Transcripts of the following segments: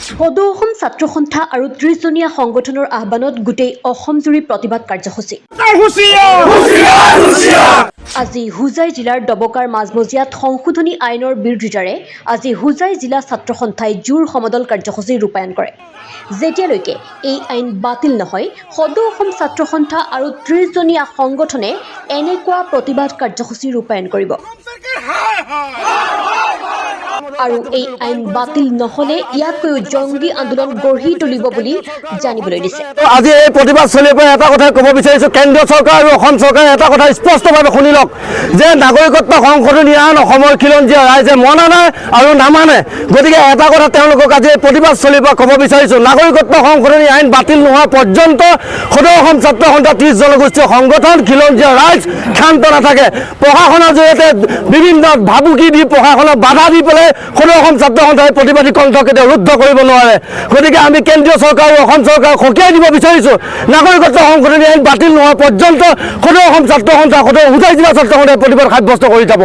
সদৌ অসম ছাত্ৰ সন্থা আৰু ৩০জনীয়া সংগঠনৰ আহ্বানত গোটেই অসমজুৰি প্ৰতিবাদ কাৰ্যসূচী। আজি হুজাই জিলাৰ ডবকাৰ মাজমজিয়াত সংশোধনী আইনৰ বিৰোধিতাৰে আজি হুজাই জিলা ছাত্ৰ সন্থাই জোৰ সমদল কাৰ্যসূচী ৰূপায়ণ কৰে। যেতিয়ালৈকে এই আইন বাতিল নহয়, সদৌ অসম ছাত্ৰ সন্থা আৰু ৩০জনীয়া সংগঠনে এনেকুৱা প্ৰতিবাদ কাৰ্যসূচী ৰূপায়ণ কৰিব। আৰু এই আইন বাতিল নহলে ইয়াতকৈও জংগী আন্দোলন গঢ়ি তুলিব বুলি জানিবলৈ দিছে। আজি এই প্ৰতিবাদ চলিব এটা কথা ক'ব বিচাৰিছো, কেন্দ্ৰীয় চৰকাৰ আৰু অসম চৰকাৰে এটা কথা স্পষ্টভাৱে শুনি লওক যে নাগৰিকত্ব সংশোধনী আইন অসমৰ খিলঞ্জীয়া ৰাইজে মনা নাই আৰু নামানে। গতিকে এটা কথা তেওঁলোকক আজি এই প্ৰতিবাদ চলিব ক'ব বিচাৰিছো, নাগৰিকত্ব সংশোধনী আইন বাতিল নোহোৱা পৰ্যন্ত সদৌ অসম ছাত্ৰ সন্থা ৩০ জনগোষ্ঠীয় সংগঠন খিলঞ্জীয়া ৰাইজ ক্ষান্ত নাথাকে। প্ৰশাসনৰ জৰিয়তে বিভিন্ন ভাবুকি দি প্ৰশাসনক বাধা দি পেলাই সদৌ অসম ছাত্ৰ সন্থাই প্ৰতিবাদী কণ্ঠ কেতিয়াও ৰুদ্ধ কৰিব নোৱাৰে। গতিকে আমি কেন্দ্ৰীয় চৰকাৰ আৰু অসম চৰকাৰক সকীয়াই দিব বিচাৰিছোঁ, নাগৰিকত্ব সংশোধনী আইন বাতিল নোহোৱা পৰ্যন্ত সদৌ অসম ছাত্ৰ সন্থা সদৌ হুজাই জিলা ছাত্ৰ সন্থাই প্ৰতিবাদ সাব্যস্ত কৰি যাব।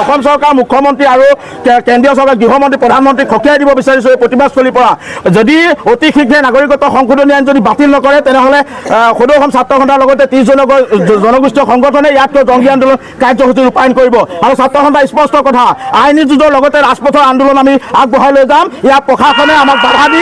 অসম চৰকাৰ মুখ্যমন্ত্ৰী আৰু কেন্দ্ৰীয় চৰকাৰ গৃহমন্ত্ৰী প্ৰধানমন্ত্ৰীক সকীয়াই দিব বিচাৰিছোঁ এই প্ৰতিবাদস্থলীৰ পৰা। যদি অতি শীঘ্ৰে নাগৰিকত্ব সংশোধনী আইন যদি বাতিল নকৰে তেনেহ'লে সদৌ অসম ছাত্ৰ সন্থাৰ লগতে ৩০ জনগোষ্ঠীয় সংগঠনে ইয়াতকৈ জংগী আন্দোলন কাৰ্যসূচী ৰূপায়ণ কৰিব। আৰু ছাত্ৰ সন্থাৰ স্পষ্ট কথা, আইনী যুঁজৰ লগতে ৰাজপথৰ আন্দোলন আমি আগবঢ়াই লৈ যাম। ইয়াত প্ৰশাসনে আমাক বাধা দি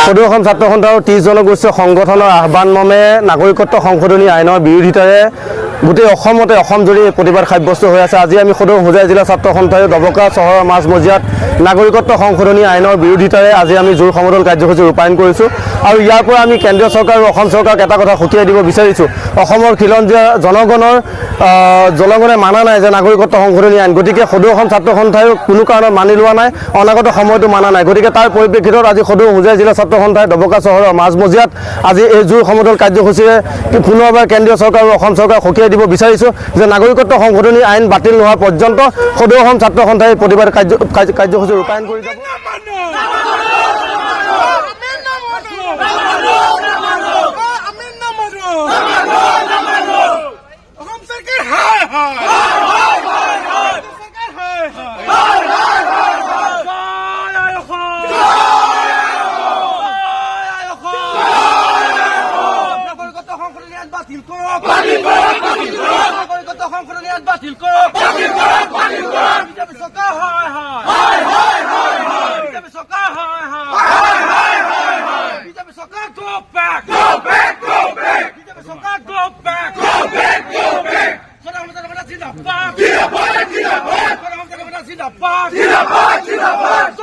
সদৌ অসম ছাত্ৰ সন্থা আৰু ৩০ জনগোষ্ঠীয় সংগঠনৰ আহ্বান মৰ্মে নাগৰিকত্ব সংশোধনী আইনৰ বিৰোধিতাৰে গোটেই অসমতে অসমজুৰি প্ৰতিবাদ সাব্যস্ত হৈ আছে। আজি আমি সদৌ হুজাই জিলা ছাত্ৰ সন্থাই ডবকা চহৰৰ মাজমজিয়াত নাগৰিকত্ব সংশোধনী আইনৰ বিৰোধিতাৰে আজি আমি জোৰ সমদল কাৰ্যসূচী ৰূপায়ণ কৰিছোঁ। আৰু ইয়াৰ পৰা আমি কেন্দ্ৰীয় চৰকাৰ আৰু অসম চৰকাৰক এটা কথা সকীয়াই দিব বিচাৰিছোঁ, অসমৰ খিলঞ্জীয়া জনগণে মানা নাই যে নাগৰিকত্ব সংশোধনী আইন। গতিকে সদৌ অসম ছাত্ৰ সন্থাই কোনো কাৰণত মানি লোৱা নাই, অনাগত সময়তো মানা নাই। গতিকে তাৰ পৰিপ্ৰেক্ষিতত আজি সদৌ হুজাই জিলা ছাত্ৰ সন্থাই ডবকা চহৰৰ মাজমজিয়াত আজি এই জোৰ সমদল কাৰ্যসূচীৰে পুনৰবাৰ কেন্দ্ৰীয় চৰকাৰ আৰু অসম চৰকাৰক সকীয়াই দিব বিচাৰিছোঁ যে নাগৰিকত্ব সংশোধনী আইন বাতিল নোহোৱা পৰ্যন্ত সদৌ অসম ছাত্ৰ সন্থাই প্ৰতিবাদ কাৰ্যসূচী ৰূপায়ণ কৰি যাব। Zindabad!